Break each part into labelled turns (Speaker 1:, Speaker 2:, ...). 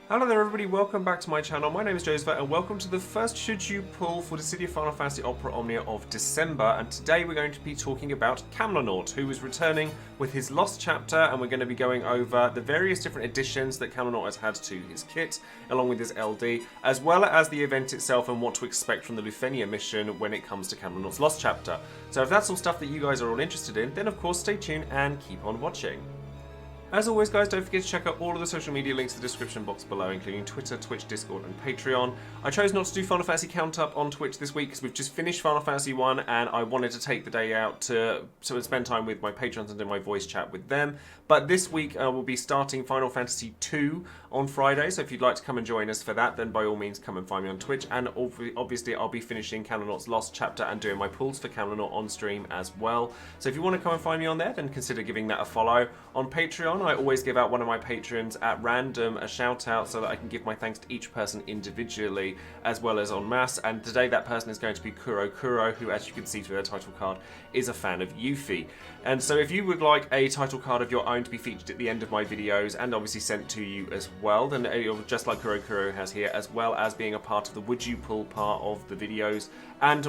Speaker 1: Hello there everybody, welcome back to my channel. My name is Joesephyr and welcome to the first Should You Pull for Dissidia Final Fantasy Opera Omnia of December, and today we're going to be talking about Kam'lanaut, who is returning with his Lost Chapter, and we're going to be going over the various different additions that Kam'lanaut has had to his kit, along with his LD, as well as the event itself and what to expect from the Lufenia mission when it comes to Kam'lanaut's Lost Chapter. So if that's all stuff that you guys are all interested in, then of course stay tuned and keep on watching. As always guys, don't forget to check out all of the social media links in the description box below, including Twitter, Twitch, Discord and Patreon. I chose not to do Final Fantasy Count Up on Twitch this week because we've just finished Final Fantasy 1 and I wanted to take the day out to spend time with my patrons and do my voice chat with them. But this week we'll be starting Final Fantasy 2 on Friday, so if you'd like to come and join us for that, then by all means come and find me on Twitch. And obviously I'll be finishing Kam'lanaut's Lost Chapter and doing my pulls for Kam'lanaut on stream as well. So if you want to come and find me on there, then consider giving that a follow. On Patreon, I always give out one of my patrons at random a shout out so that I can give my thanks to each person individually as well as en masse, and today that person is going to be Kuro, who, as you can see through their title card, is a fan of Yuffie. And so if you would like a title card of your own to be featured at the end of my videos and obviously sent to you as well, then just like Kuro has here, as well as being a part of the Would You Pull part of the videos and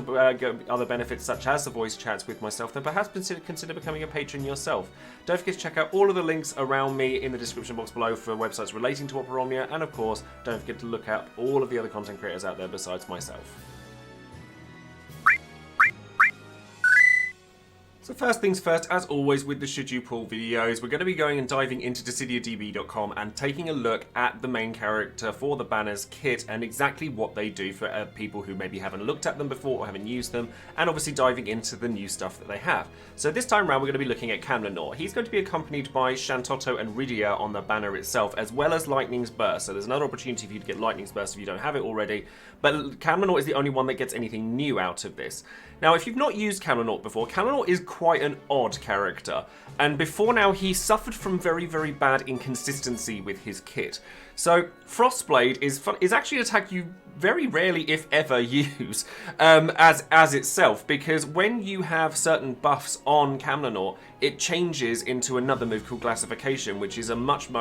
Speaker 1: other benefits such as the voice chats with myself, then perhaps consider becoming a patron yourself. Don't forget to check out all of the links around me in the description box below for websites relating to Opera Omnia, and of course don't forget to look at all of the other content creators out there besides myself. So first things first, as always with the Should You Pull videos, we're going to be going and diving into DissidiaDB.com and taking a look at the main character for the Banner's kit and exactly what they do for people who maybe haven't looked at them before or haven't used them, and obviously diving into the new stuff that they have. So this time around we're going to be looking at Kam'lanaut. He's going to be accompanied by Shantotto and Rydia on the banner itself, as well as Lightning's Burst. So there's another opportunity for you to get Lightning's Burst if you don't have it already, but Kam'lanaut is the only one that gets anything new out of this. Now, if you've not used Kam'lanaut before, Kam'lanaut is quite an odd character, and before now he suffered from very, very bad inconsistency with his kit. So Frostblade is actually an attack you very rarely, if ever, use as itself, because when you have certain buffs on Kam'lanaut, it changes into another move called Glacification, which is a much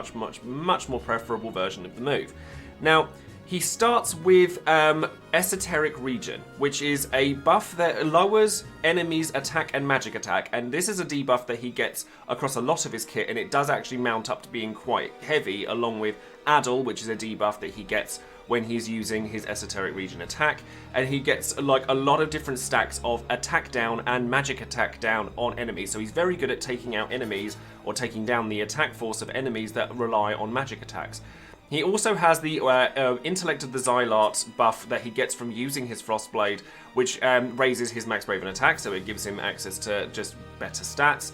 Speaker 1: more preferable version of the move. Now, he starts with Esoteric Region, which is a buff that lowers enemies' attack and magic attack, and this is a debuff that he gets across a lot of his kit, and it does actually mount up to being quite heavy, along with Addle, which is a debuff that he gets when he's using his Esoteric Region attack, and he gets like a lot of different stacks of attack down and magic attack down on enemies, so he's very good at taking out enemies or taking down the attack force of enemies that rely on magic attacks. He also has the Intellect of the Xylart buff that he gets from using his Frostblade, which raises his max Braven attack, so it gives him access to just better stats.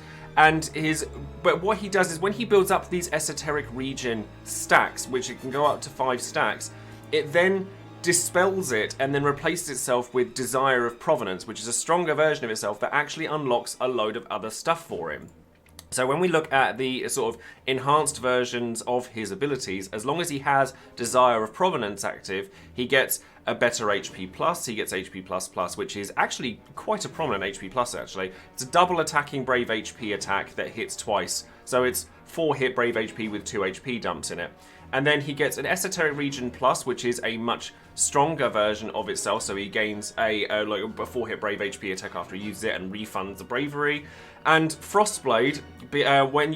Speaker 1: But what he does is when he builds up these Esoteric Region stacks, which it can go up to 5 stacks, it then dispels it and then replaces itself with Desire of Provenance, which is a stronger version of itself that actually unlocks a load of other stuff for him. So when we look at the sort of enhanced versions of his abilities, as long as he has Desire of Provenance active, he gets a better HP+, he gets HP++, which is actually quite a prominent HP+, actually. It's a double attacking Brave HP attack that hits twice, so it's 4 hit Brave HP with 2 HP dumps in it. And then he gets an Esoteric Region Plus, which is a much stronger version of itself, so he gains a 4-hit Brave HP attack after he uses it and refunds the Bravery. And Frostblade, when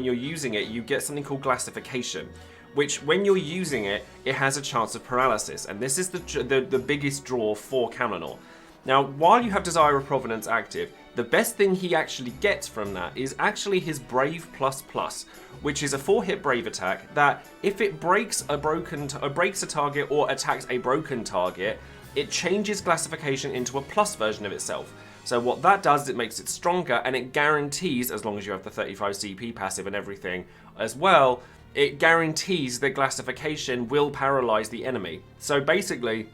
Speaker 1: you're using it, you get something called Glacification, which when you're using it, it has a chance of paralysis, and this is the biggest draw for Kam'lanaut. Now, while you have Desire of Provenance active, the best thing he actually gets from that is actually his Brave++, which is a 4-hit Brave attack that if it breaks a target or attacks a broken target, it changes Glacification into a plus version of itself. So what that does is it makes it stronger, and it guarantees, as long as you have the 35 CP passive and everything as well, it guarantees that Glacification will paralyze the enemy. So basically,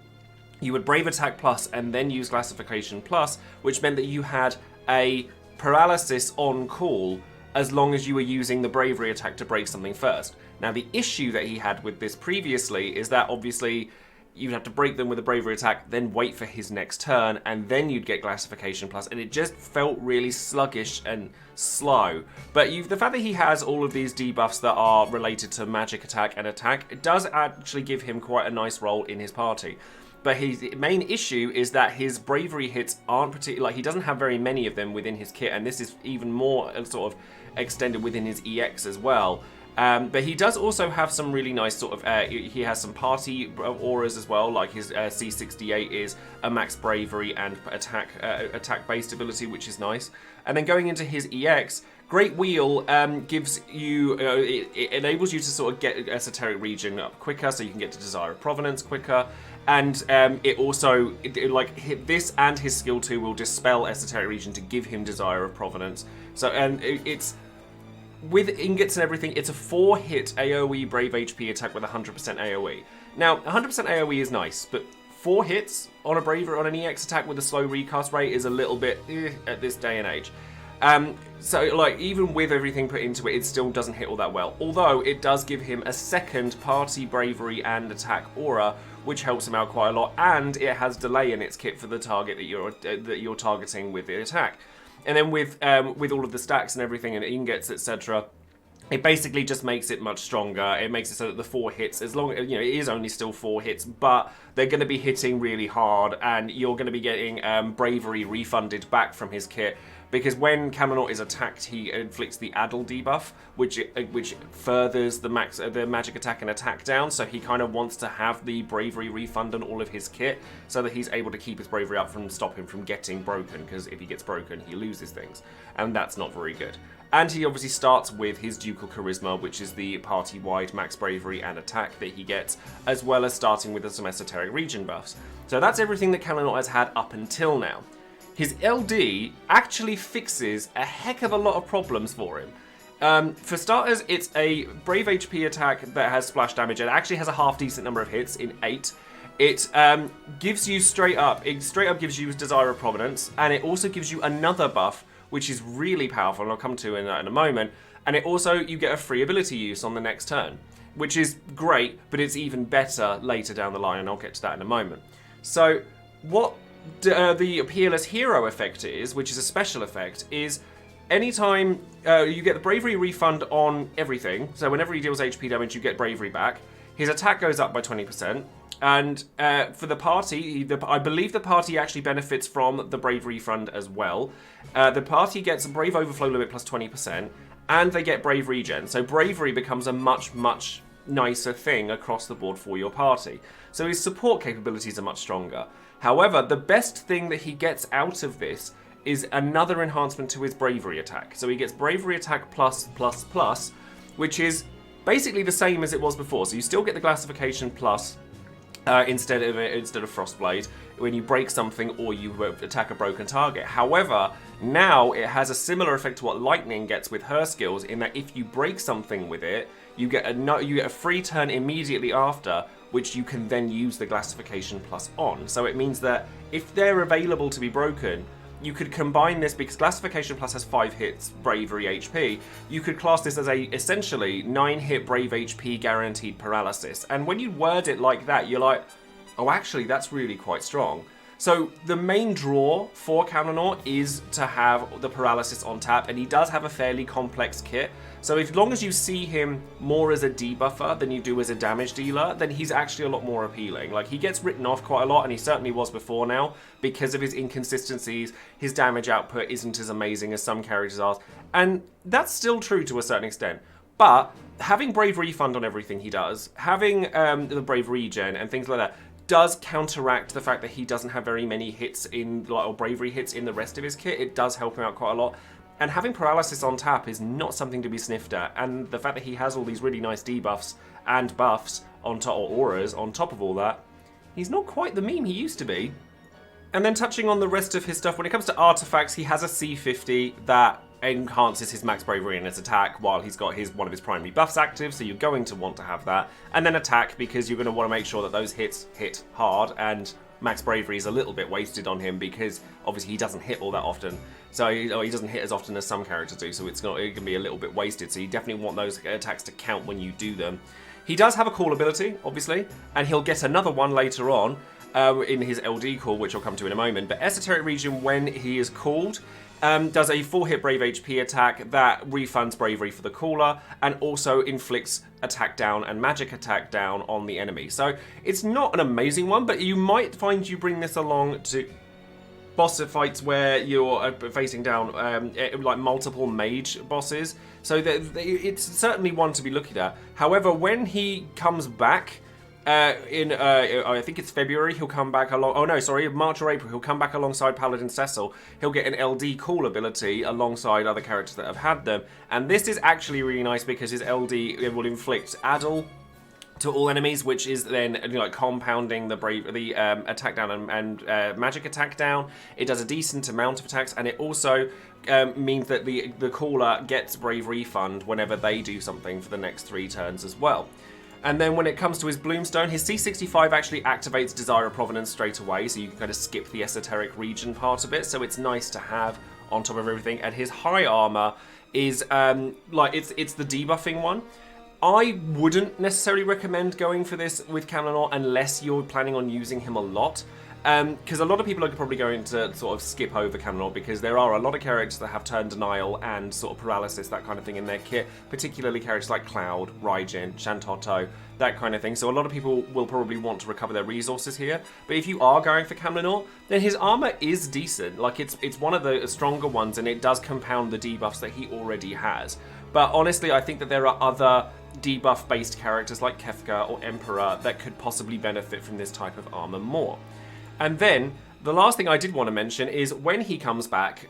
Speaker 1: you would Brave Attack Plus and then use Glacification Plus, which meant that you had a paralysis on call as long as you were using the Bravery attack to break something first. Now, the issue that he had with this previously is that obviously you'd have to break them with a bravery attack, then wait for his next turn, and then you'd get classification plus, and it just felt really sluggish and slow. But the fact that he has all of these debuffs that are related to magic attack and attack, it does actually give him quite a nice role in his party. But his main issue is that his bravery hits aren't particularly, like, he doesn't have very many of them within his kit, and this is even more sort of extended within his EX as well. But he does also have some really nice sort of, he has some party auras as well, like his C68 is a max bravery and attack-based ability, which is nice. And then going into his EX, Great Wheel gives you, it enables you to sort of get Esoteric Region up quicker, so you can get to Desire of Provenance quicker. And it also, this and his skill 2 will dispel Esoteric Region to give him Desire of Provenance. So, it's, with ingots and everything, it's a 4-hit AoE Brave HP attack with 100% AoE. Now, 100% AoE is nice, but 4 hits on an EX attack with a slow recast rate is a little bit at this day and age. So, like, even with everything put into it, it still doesn't hit all that well. Although, it does give him a second party bravery and attack aura, which helps him out quite a lot, and it has delay in its kit for the target that you're targeting with the attack. And then with all of the stacks and everything and ingots, etc., it basically just makes it much stronger. It makes it so that the 4 hits, as long as, it is only still 4 hits, but they're going to be hitting really hard, and you're going to be getting bravery refunded back from his kit. Because when Kam'lanaut is attacked, he inflicts the Addle debuff, which furthers the magic attack and attack down. So he kind of wants to have the bravery refund on all of his kit, so that he's able to keep his bravery up from stop him from getting broken. Because if he gets broken, he loses things, and that's not very good. And he obviously starts with his Ducal Charisma, which is the party-wide max bravery and attack that he gets, as well as starting with some Esoteric Region buffs. So that's everything that Kam'lanaut has had up until now. His LD actually fixes a heck of a lot of problems for him. For starters, it's a Brave HP attack that has splash damage. It actually has a half-decent number of hits in 8. It gives you straight up gives you Desire of Provenance, and it also gives you another buff, which is really powerful, and I'll come to in a moment. And it also, you get a free ability use on the next turn, which is great, but it's even better later down the line, and I'll get to that in a moment. So, what the Peerless Hero effect is, which is a special effect, is anytime you get the bravery refund on everything, so whenever he deals HP damage, you get bravery back. His attack goes up by 20%, and for the party, I believe the party actually benefits from the brave refund as well. The party gets a brave overflow limit plus 20%, and they get brave regen, so bravery becomes a much, much nicer thing across the board for your party. So his support capabilities are much stronger. However, the best thing that he gets out of this is another enhancement to his bravery attack. So he gets bravery attack plus plus plus, which is basically the same as it was before. So you still get the classification plus instead of Frostblade when you break something or you attack a broken target. However, now it has a similar effect to what Lightning gets with her skills, in that if you break something with it, you get a free turn immediately after, which you can then use the classification plus on. So it means that if they're available to be broken, you could combine this, because classification plus has 5 hits bravery HP. You could class this as a essentially 9-hit brave HP guaranteed paralysis. And when you word it like that, you're like, oh, actually, that's really quite strong. So the main draw for Kam'lanaut is to have the paralysis on tap, and he does have a fairly complex kit. So as long as you see him more as a debuffer than you do as a damage dealer, then he's actually a lot more appealing. Like, he gets written off quite a lot, and he certainly was before now, because of his inconsistencies. His damage output isn't as amazing as some characters are, and that's still true to a certain extent. But having Brave Refund on everything he does, having the Brave Regen and things like that, does counteract the fact that he doesn't have very many hits or bravery hits in the rest of his kit. It does help him out quite a lot. And having paralysis on tap is not something to be sniffed at. And the fact that he has all these really nice debuffs and buffs on top, or auras on top of all that, he's not quite the meme he used to be. And then touching on the rest of his stuff, when it comes to artifacts, he has a C50 that enhances his max bravery and his attack while he's got one of his primary buffs active, so you're going to want to have that. And then attack, because you're going to want to make sure that those hits hit hard, and max bravery is a little bit wasted on him because obviously he doesn't hit all that often. So he doesn't hit as often as some characters do, so it can be a little bit wasted. So you definitely want those attacks to count when you do them. He does have a call ability, obviously, and he'll get another one later on in his LD call, which I'll come to in a moment. But Esoteric Region, when he is called, does a 4-hit Brave HP attack that refunds bravery for the caller and also inflicts attack down and magic attack down on the enemy. So it's not an amazing one, but you might find you bring this along to boss fights where you're facing down like multiple mage bosses. So it's certainly one to be looking at. However, when he comes back I think it's February, he'll come back along. Oh no, sorry, March or April, he'll come back alongside Paladin Cecil. He'll get an LD call ability alongside other characters that have had them. And this is actually really nice because his LD will inflict Addle to all enemies, which is then like compounding the attack down and magic attack down. It does a decent amount of attacks, and it also means that the caller gets brave refund whenever they do something for the next 3 turns as well. And then when it comes to his Bloomstone, his C65 actually activates Desire of Provenance straight away, so you can kind of skip the Esoteric Region part of it, so it's nice to have on top of everything. And his High Armor is it's the debuffing one. I wouldn't necessarily recommend going for this with Kam'lanaut unless you're planning on using him a lot. Because a lot of people are probably going to sort of skip over Kam'lanaut because there are a lot of characters that have turn denial and sort of paralysis, that kind of thing in their kit, particularly characters like Cloud, Raijin, Shantotto, that kind of thing. So a lot of people will probably want to recover their resources here. But if you are going for Kam'lanaut, then his armor is decent. Like it's one of the stronger ones, and it does compound the debuffs that he already has. But honestly, I think that there are other debuff-based characters like Kefka or Emperor that could possibly benefit from this type of armor more. And then, the last thing I did want to mention is when he comes back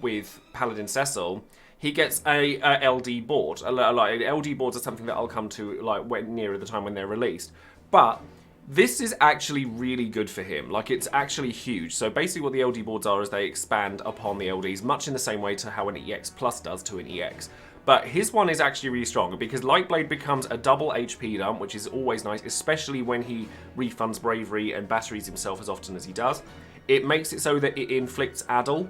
Speaker 1: with Paladin Cecil, he gets a LD board. LD boards are something that I'll come to when nearer the time when they're released. But this is actually really good for him. Like, it's actually huge. So basically what the LD boards are is they expand upon the LDs, much in the same way to how an EX Plus does to an EX. But his one is actually really strong because Lightblade becomes a double HP dump, which is always nice, especially when he refunds bravery and batteries himself as often as he does. It makes it so that it inflicts Addle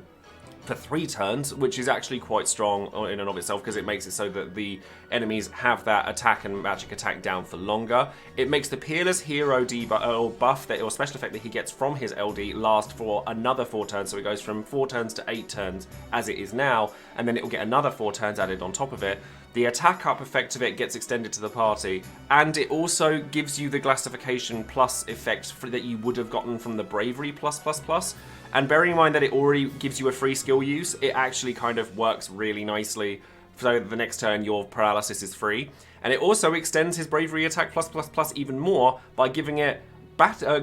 Speaker 1: for 3 turns, which is actually quite strong in and of itself because it makes it so that the enemies have that attack and magic attack down for longer. It makes the Peerless Hero debuff or buff or special effect that he gets from his LD last for another 4 turns, so it goes from 4 turns to 8 turns as it is now, and then it will get another 4 turns added on top of it. The attack up effect of it gets extended to the party, and it also gives you the Glassification plus effect that you would have gotten from the Bravery plus. And bearing in mind that it already gives you a free skill use, it actually kind of works really nicely. So the next turn your paralysis is free. And it also extends his bravery attack plus even more by giving it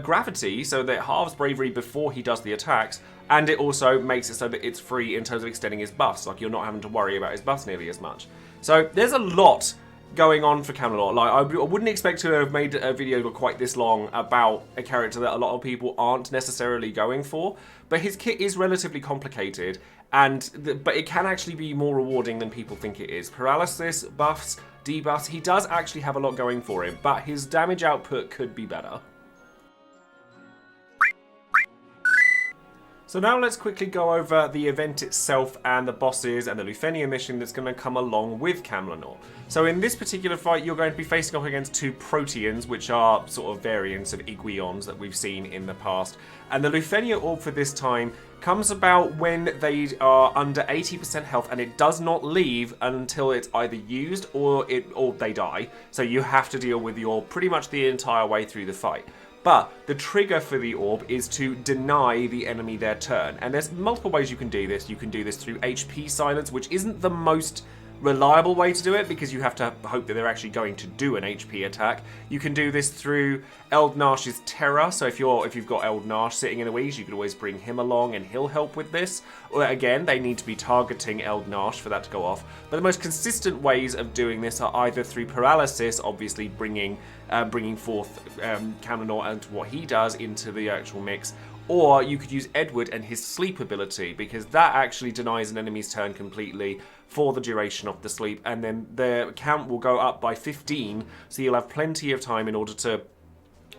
Speaker 1: gravity, so that it halves bravery before he does the attacks. And it also makes it so that it's free in terms of extending his buffs. Like, you're not having to worry about his buffs nearly as much. So there's a lot going on for Kam'lanaut. Like, I wouldn't expect to have made a video quite this long about a character that a lot of people aren't necessarily going for, but his kit is relatively complicated, but it can actually be more rewarding than people think it is. Paralysis, buffs, debuffs, he does actually have a lot going for him, but his damage output could be better. So now let's quickly go over the event itself and the bosses and the Lufenia mission that's going to come along with Kam'lanaut. So in this particular fight, you're going to be facing off against 2 Proteans, which are sort of variants of Iguions that we've seen in the past. And the Lufenia orb for this time comes about when they are under 80% health, and it does not leave until it's either used or they die. So you have to deal with the orb pretty much the entire way through the fight. But the trigger for the orb is to deny the enemy their turn. And there's multiple ways you can do this. You can do this through HP silence, which isn't the most reliable way to do it because you have to hope that they're actually going to do an HP attack. You can do this through Eldnash's Terror. So if you've got Eldnash sitting in the wings, you can always bring him along and he'll help with this. Or again, they need to be targeting Eldnash for that to go off. But the most consistent ways of doing this are either through paralysis, obviously bringing forth Kam'lanaut and what he does into the actual mix, or you could use Edward and his sleep ability, because that actually denies an enemy's turn completely for the duration of the sleep, and then the count will go up by 15, so you'll have plenty of time in order to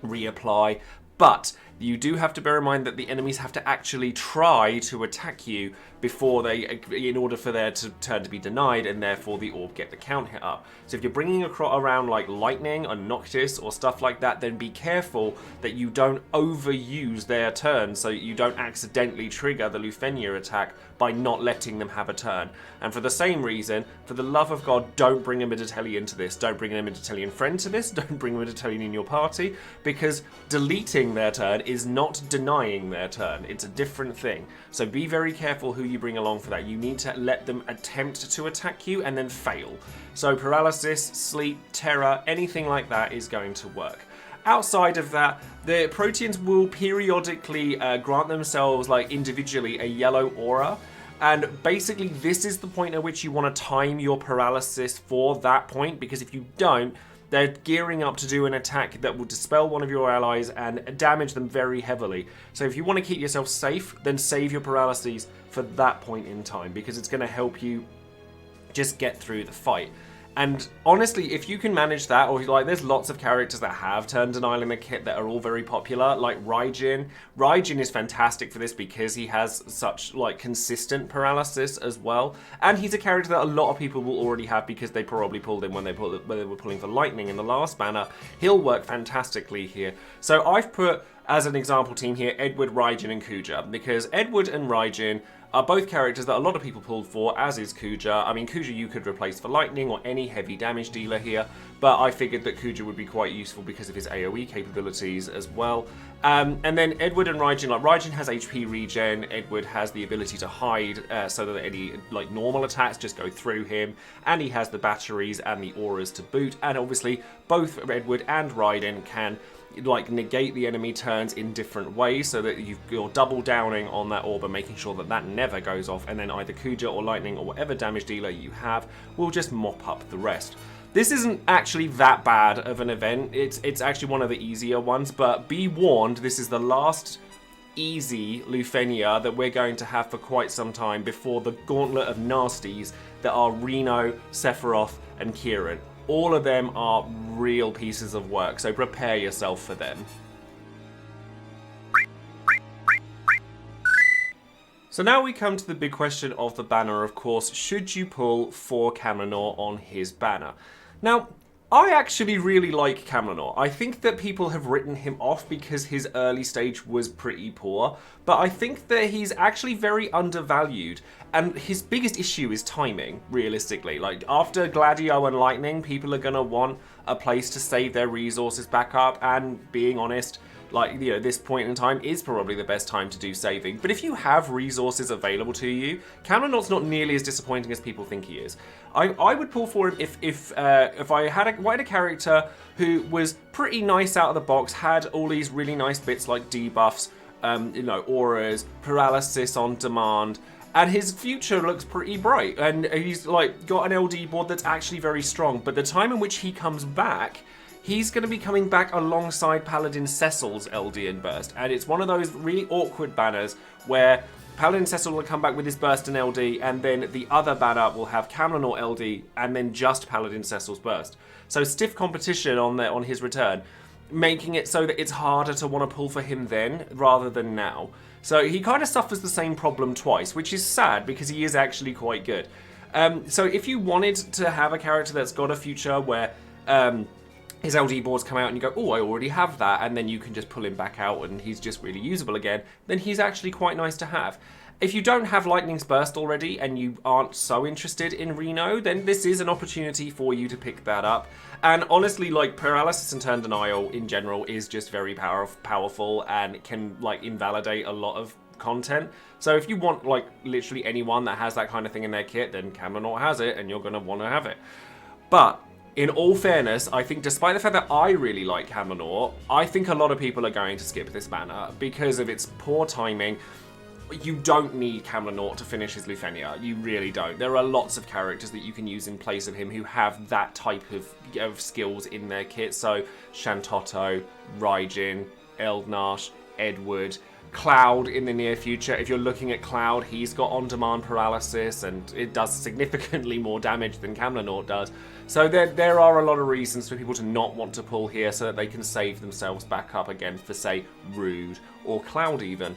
Speaker 1: reapply. But You do have to bear in mind that the enemies have to actually try to attack you before in order for their turn to be denied, and therefore the orb get the count hit up. So if you're bringing around like Lightning or Noctis or stuff like that, then be careful that you don't overuse their turn, so you don't accidentally trigger the Lufenia attack by not letting them have a turn. And for the same reason, for the love of God, don't bring a Middeltellian to this. Don't bring a Middeltellian friend to this. Don't bring a Middeltellian in your party, because deleting their turn is not denying their turn. It's a different thing. So be very careful who you bring along for that. You need to let them attempt to attack you and then fail. So paralysis, sleep, terror, anything like that is going to work. Outside of that, the Proteans will periodically grant themselves, like individually, a yellow aura. And basically, this is the point at which you want to time your paralysis for that point, because if you don't, they're gearing up to do an attack that will dispel one of your allies and damage them very heavily. So if you want to keep yourself safe, then save your paralyses for that point in time, because it's going to help you just get through the fight. And honestly, if you can manage that, or like, there's lots of characters that have turn denial in the kit that are all very popular, like Raijin. Raijin is fantastic for this because he has such like consistent paralysis as well, and he's a character that a lot of people will already have because they probably pulled him when they were pulling for Lightning in the last banner. He'll work fantastically here. So I've put as an example team here Edward, Raijin, and Kuja, because Edward and Raijin are both characters that a lot of people pulled for, as is Kuja. I mean, Kuja you could replace for Lightning or any heavy damage dealer here, but I figured that Kuja would be quite useful because of his AoE capabilities as well. And then Edward and Raijin, like Raijin has HP regen, Edward has the ability to hide so that any like normal attacks just go through him, and he has the batteries and the auras to boot, and obviously both Edward and Raijin can like negate the enemy turns in different ways, so that you're double downing on that orb and making sure that that never goes off, and then either Kuja or Lightning or whatever damage dealer you have will just mop up the rest. This isn't actually that bad of an event. It's actually one of the easier ones, but be warned, this is the last easy Lufenia that we're going to have for quite some time before the gauntlet of nasties that are Reno, Sephiroth, and Kieran. All of them are real pieces of work, so prepare yourself for them. So now we come to the big question of the banner, of course. Should you pull for Kam'lanaut on his banner? Now, I actually really like Kam'lanaut. I think that people have written him off because his early stage was pretty poor, but I think that he's actually very undervalued, and his biggest issue is timing, realistically. Like, after Gladio and Lightning, people are gonna want a place to save their resources back up, and being honest, like, you know, this point in time is probably the best time to do saving. But if you have resources available to you, Kam'lanaut's not nearly as disappointing as people think he is. I would pull for him if I had a character who was pretty nice out of the box, had all these really nice bits like debuffs, you know, auras, paralysis on demand, and his future looks pretty bright, and he's like got an LD board that's actually very strong. But the time in which he comes back, he's going to be coming back alongside Paladin Cecil's LD and Burst, and it's one of those really awkward banners where Paladin Cecil will come back with his Burst and LD, and then the other banner will have Kam'lanaut LD and then just Paladin Cecil's Burst. So stiff competition on his return, making it so that it's harder to want to pull for him then rather than now. So he kind of suffers the same problem twice, which is sad because he is actually quite good. So if you wanted to have a character that's got a future where his LD boards come out and you go, oh, I already have that, and then you can just pull him back out and he's just really usable again, then he's actually quite nice to have. If you don't have Lightning's Burst already and you aren't so interested in Reno, then this is an opportunity for you to pick that up. And honestly, like, Paralysis and Turn Denial in general is just very powerful and can, like, invalidate a lot of content. So if you want, like, literally anyone that has that kind of thing in their kit, then Kam'lanaut has it and you're going to want to have it. But in all fairness, I think despite the fact that I really like Kam'lanaut, I think a lot of people are going to skip this banner because of its poor timing. You don't need Kam'lanaut to finish his Lufenia. You really don't. There are lots of characters that you can use in place of him who have that type of skills in their kit. So Shantotto, Raijin, Eldnash, Edward, Cloud in the near future. If you're looking at Cloud, he's got on-demand paralysis, and it does significantly more damage than Kam'lanaut does. So there are a lot of reasons for people to not want to pull here so that they can save themselves back up again for, say, Rude or Cloud even.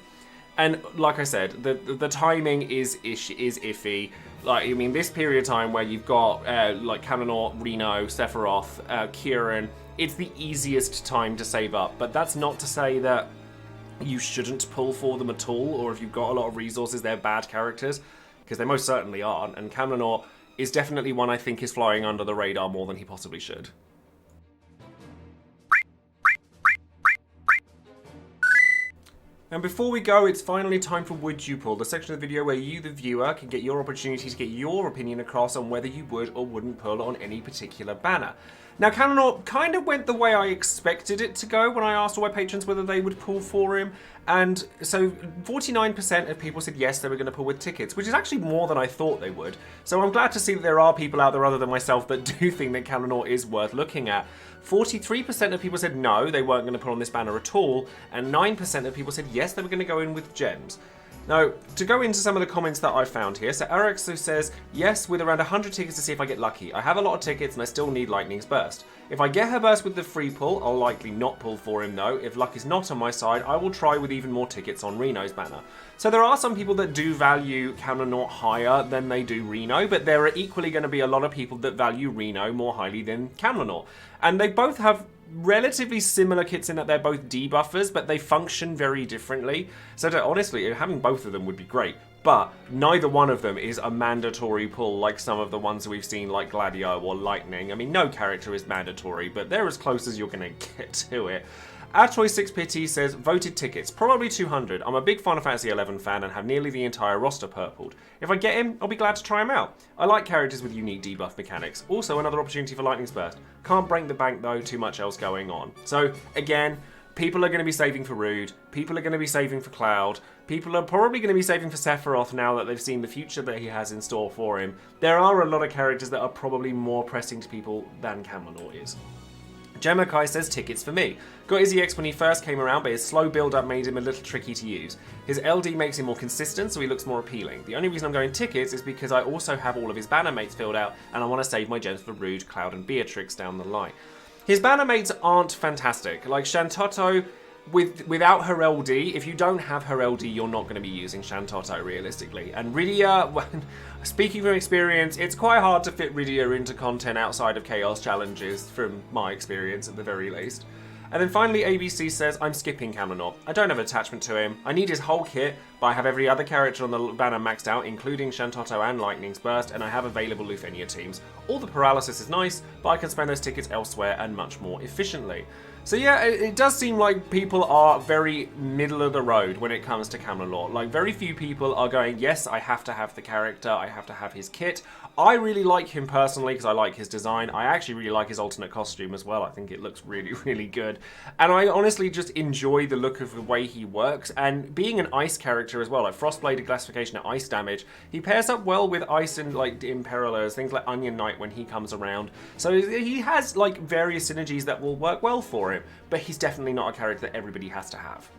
Speaker 1: And like I said, the timing is iffy. Like, I mean, this period of time where you've got like Kam'lanaut, Reno, Sephiroth, Kieran, it's the easiest time to save up. But that's not to say that you shouldn't pull for them at all, or if you've got a lot of resources, they're bad characters, because they most certainly aren't. And Kam'lanaut is definitely one I think is flying under the radar more than he possibly should. And before we go, it's finally time for Would You Pull, the section of the video where you, the viewer, can get your opportunity to get your opinion across on whether you would or wouldn't pull on any particular banner. Now, Kam'lanaut kind of went the way I expected it to go when I asked all my patrons whether they would pull for him. And so 49% of people said yes, they were going to pull with tickets, which is actually more than I thought they would. So I'm glad to see that there are people out there other than myself that do think that Kam'lanaut is worth looking at. 43% of people said no, they weren't going to put on this banner at all, and 9% of people said yes, they were going to go in with gems. Now, to go into some of the comments that I found here, so Erexo says, yes, with around 100 tickets to see if I get lucky. I have a lot of tickets and I still need Lightning's Burst. If I get her Burst with the free pull, I'll likely not pull for him though. If luck is not on my side, I will try with even more tickets on Reno's banner. So there are some people that do value Kam'lanaut higher than they do Reno, but there are equally going to be a lot of people that value Reno more highly than Kam'lanaut. And they both have relatively similar kits in that they're both debuffers, but they function very differently. So honestly, having both of them would be great, but neither one of them is a mandatory pull like some of the ones we've seen like Gladio or Lightning. I mean, no character is mandatory, but they're as close as you're going to get to it. Atoy6Pity says, voted tickets, probably 200. I'm a big Final Fantasy XI fan and have nearly the entire roster purpled. If I get him, I'll be glad to try him out. I like characters with unique debuff mechanics. Also, another opportunity for Lightning's Burst. Can't break the bank though, too much else going on. So, again, people are going to be saving for Rude, people are going to be saving for Cloud, people are probably going to be saving for Sephiroth now that they've seen the future that he has in store for him. There are a lot of characters that are probably more pressing to people than Kam'lanaut is. Gemakai says tickets for me. Got his EX when he first came around, but his slow build-up made him a little tricky to use. His LD makes him more consistent, so he looks more appealing. The only reason I'm going tickets is because I also have all of his banner mates filled out, and I want to save my gems for Rude, Cloud, and Beatrix down the line. His banner mates aren't fantastic. Like Shantotto, without her LD, if you don't have her LD, you're not going to be using Shantotto realistically. And Rydia, speaking from experience, it's quite hard to fit Rydia into content outside of Chaos challenges, from my experience at the very least. And then finally, ABC says, I'm skipping Kam'lanaut. I don't have an attachment to him. I need his whole kit, but I have every other character on the banner maxed out, including Shantotto and Lightning's Burst, and I have available Lufenia teams. All the paralysis is nice, but I can spend those tickets elsewhere and much more efficiently. So yeah, it does seem like people are very middle of the road when it comes to Kam'lanaut. Like, very few people are going, yes, I have to have the character, I have to have his kit. I really like him personally because I like his design. I actually really like his alternate costume as well. I think it looks really, really good. And I honestly just enjoy the look of the way he works. And being an ice character as well, like Frostbladed classification at ice damage, he pairs up well with ice and like Imperilers, things like Onion Knight when he comes around. So he has like various synergies that will work well for him, but he's definitely not a character that everybody has to have.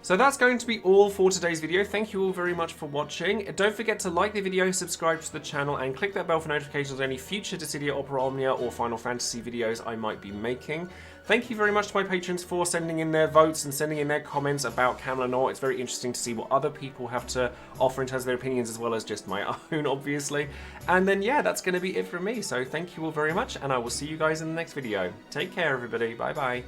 Speaker 1: So that's going to be all for today's video. Thank you all very much for watching. Don't forget to like the video, subscribe to the channel, and click that bell for notifications on any future Dissidia, Opera Omnia, or Final Fantasy videos I might be making. Thank you very much to my patrons for sending in their votes and sending in their comments about Kam'lanaut. It's very interesting to see what other people have to offer in terms of their opinions, as well as just my own, obviously. And then, yeah, that's going to be it from me. So thank you all very much, and I will see you guys in the next video. Take care, everybody. Bye-bye.